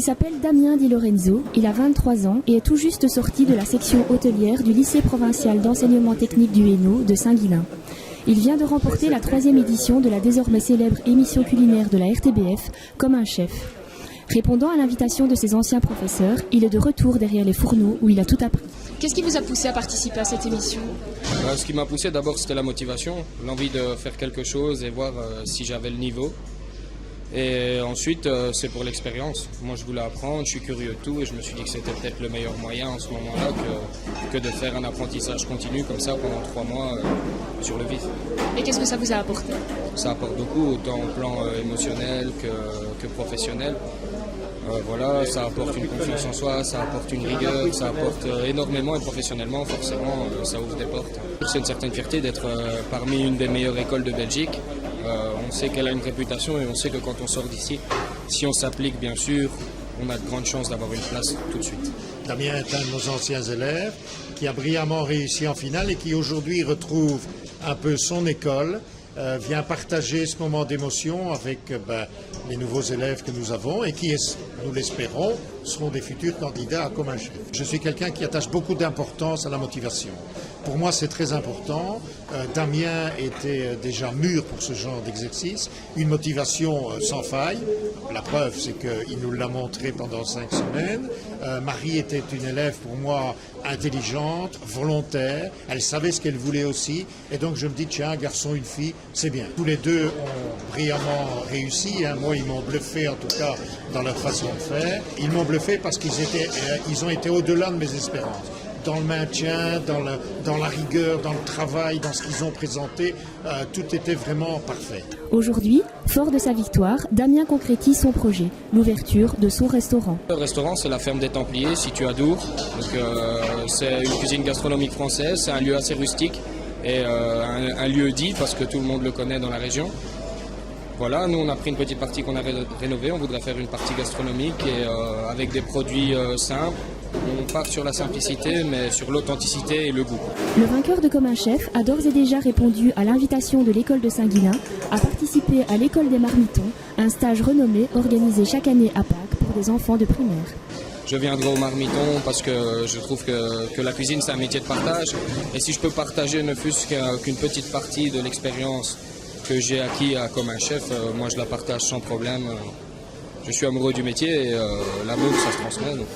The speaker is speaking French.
Il s'appelle Damien Di Lorenzo, il a 23 ans et est tout juste sorti de la section hôtelière du lycée provincial d'enseignement technique du Hainaut de Saint-Guilain. Il vient de remporter la 3e édition de la désormais célèbre émission culinaire de la RTBF comme un chef. Répondant à l'invitation de ses anciens professeurs, il est de retour derrière les fourneaux où il a tout appris. Qu'est-ce qui vous a poussé à participer à cette émission ? Ce qui m'a poussé d'abord c'était la motivation, l'envie de faire quelque chose et voir si j'avais le niveau. Et ensuite c'est pour l'expérience. Moi je voulais apprendre, je suis curieux de tout et je me suis dit que c'était peut-être le meilleur moyen en ce moment-là que de faire un apprentissage continu comme ça pendant 3 mois sur le vif. Et qu'est-ce que ça vous a apporté ? Ça apporte beaucoup, autant au plan émotionnel que professionnel. Voilà, ça apporte une confiance en soi, ça apporte une rigueur, ça apporte énormément et professionnellement, forcément, ça ouvre des portes. C'est une certaine fierté d'être parmi une des meilleures écoles de Belgique. On sait qu'elle a une réputation et on sait que quand on sort d'ici, si on s'applique bien sûr, on a de grandes chances d'avoir une place tout de suite. Damien est un de nos anciens élèves qui a brillamment réussi en finale et qui aujourd'hui retrouve un peu son école. Vient partager ce moment d'émotion avec les nouveaux élèves que nous avons et qui, nous l'espérons, seront des futurs candidats à comme un chef. Je suis quelqu'un qui attache beaucoup d'importance à la motivation. Pour moi, c'est très important. Damien était déjà mûr pour ce genre d'exercice. Une motivation sans faille. La preuve, c'est qu'il nous l'a montré pendant 5 semaines. Marie était une élève, pour moi, intelligente, volontaire. Elle savait ce qu'elle voulait aussi. Et donc, je me dis, tiens, un garçon, une fille, c'est bien. Tous les deux ont brillamment réussi. Moi, ils m'ont bluffé, en tout cas, dans leur façon de faire. Ils m'ont bluffé parce qu'ils ont été au-delà de mes espérances. Dans le maintien, dans la rigueur, dans le travail, dans ce qu'ils ont présenté, tout était vraiment parfait. Aujourd'hui, fort de sa victoire, Damien concrétise son projet, l'ouverture de son restaurant. Le restaurant, c'est la ferme des Templiers, située à Dour. C'est une cuisine gastronomique française, c'est un lieu assez rustique et un lieu dit parce que tout le monde le connaît dans la région. Voilà, nous on a pris une petite partie qu'on a rénovée, on voudrait faire une partie gastronomique et avec des produits simples. On part sur la simplicité, mais sur l'authenticité et le goût. Le vainqueur de Comme un chef a d'ores et déjà répondu à l'invitation de l'école de Saint-Guilain à participer à l'école des Marmitons, un stage renommé organisé chaque année à Pâques pour des enfants de primaire. Je viendrai au Marmiton parce que je trouve que la cuisine c'est un métier de partage. Et si je peux partager ne fût-ce qu'une petite partie de l'expérience que j'ai acquis comme un chef, moi je la partage sans problème. Je suis amoureux du métier et l'amour ça se transmet. Donc.